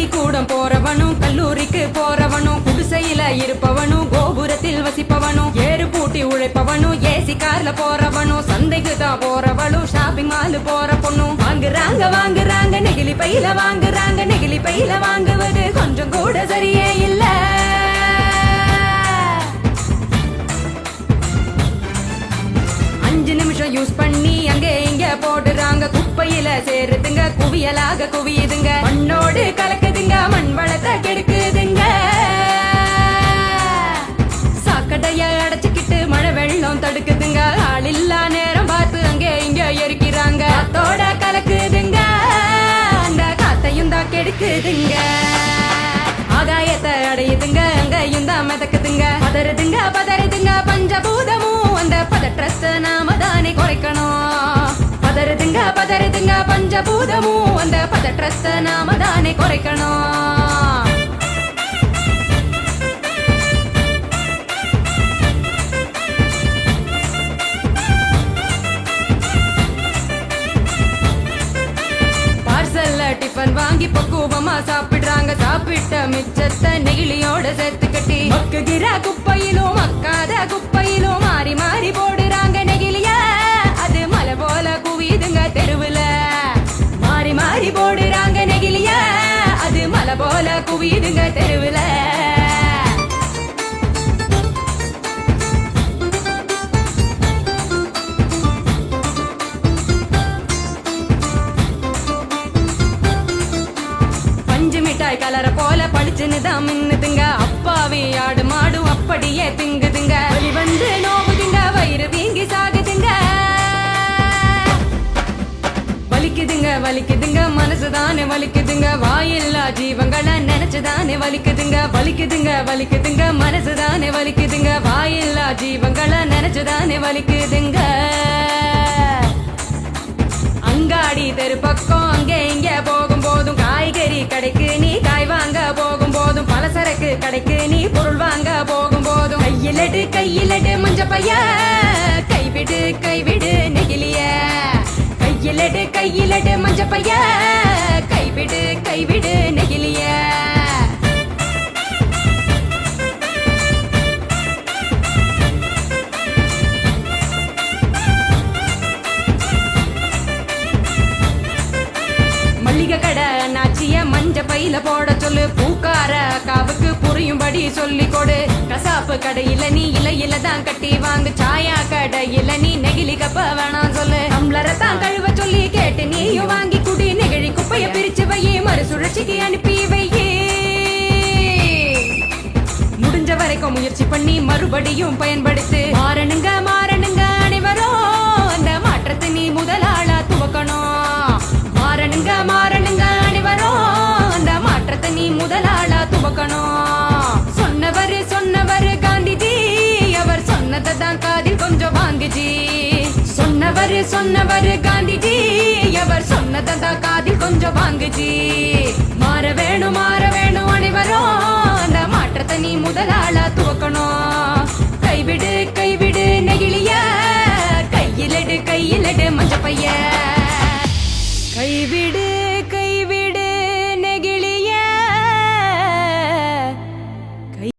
பள்ளிக்கூடம் போறவனும் கல்லூரிக்கு போறவனும் குடிசையில இருப்பவனும் கோபுரத்தில் வசிப்பவனும் ஏறு பூட்டி உழைப்பவனும் ஏசி கார்ல போறவனும் சந்தைக்கு தான் போறவளும் ஷாப்பிங் மால் போற பொண்ணும் வாங்குறாங்க நெகிழி பையில வாங்குறாங்க நெகிழி பையில வாங்குவது கொஞ்சம் கூட சரியே இல்ல. 5 நிமிஷம் யூஸ் பண்ணி அங்கே இங்க போடுறாங்க குப்பையில சேருதுங்க குவியலாக குவியுதுங்க மண்ணோடு கலக்குதுங்க மண் வளத்தை கெடுக்குதுங்க. சாக்கடைய அடைச்சுக்கிட்டு மழை வெள்ளம் தடுக்குதுங்க ஆள் இல்லா நேரம் பார்த்து அங்கே இங்க எரிக்கிறாங்க காத்தோட கலக்குதுங்க அந்த காத்தையும் தான் கெடுக்குதுங்க. ஆகாயத்தை அடையுதுங்க அங்கையும் தான் மிதக்குதுங்க பதறுதுங்க பஞ்சபூதமும் அந்த பதற்றத்தை நாம தானே குறைக்கணும். பதறுதுங்க பஞ்சபூதமும் அந்த பதற்றத்தை நாம தானே குறைக்கணும். டிஃபன் வாங்கி பக்குவமா சாப்பிடுறாங்க சாப்பிட்ட மிச்சத்தை நெகிழியோட சேர்த்து கட்டி மக்குகிற குப்பையிலும் மக்காத குப்பையிலும் மாறி மாறி போடுறாங்க நெகிழிய அது மலை போல குவியுதுங்க தெருவுல மாறி மாறி போடுறாங்க நெகிழிய அது மலை போல குவியுதுங்க தெருவுல. மிட்டாய் கலர போல பளிச்சுன்னு தான் மின்னுதுங்க அப்பாவி ஆடு மாடும் அப்படியே திங்குதுங்க வலி வந்து நோவுதுங்க வயிறு வீங்கி சாகுதுங்க வலிக்குதுங்க மனசுதானே வலிக்குதுங்க வாயில்லா ஜீவங்களை நினைச்சுதானே வலிக்குதுங்க மனசுதானே வலிக்குதுங்க வாயில்லா ஜீவங்களை நினைச்சுதானே வலிக்குதுங்க. அங்காடி தெரு பக்கம் அங்கே இங்க போகும் போதும் காய்கறி கடைக்கு நீ காய் வாங்க போகும் போதும் பலசரக்கு கடைக்கு நீ பொருள் வாங்க போகும் போதும் கையிலடு மஞ்ச பைய கைவிடு நெகிழிய கையிலடு மஞ்ச பைய கைவிடு நெகிழிய. கடை நாச்சிய மஞ்ச பையில போட சொல்லு பூக்கார காவுக்கு புரியும்படி சொல்லி கொடு கசாப்பு கடையில நீ இலையில தான் கட்டி வாங்கு சாயா கடையில நீ நெகிழி கப்ப வேணாம் சொல்லு டம்ளரை தான் கழுவ சொல்லி கேட்டு நீயும் வாங்கி குடி நெகிழி குப்பைய பிரிச்சு வையே மறுசுழற்சிக்கு அனுப்பி வையே. முடிஞ்ச வரைக்கும் முயற்சி பண்ணி மறுபடியும் பயன்படுத்து மாறணுங்க அனைவரும் அந்த மாற்றத்தை நீ முதலாளா துவக்கணும். மாறணுங்க அனைவரும் அந்த மாற்றத்தை நீ முதலாளா துவக்கணும். சொன்னவர் காந்திஜி அவர் சொன்னதை தான் காதில் கொஞ்சம் வாங்குஜி சொன்னவர் காந்திஜி அவர் சொன்னதை தான் காதில் கொஞ்சம் வாங்குஜி. மாற வேணும் அனைவரும் அந்த மாற்றத்தை நீ முதலாளா துவக்கணும். கைவிடு நெகிழிய கையிலடு மஞ்ச பைய கைவிடு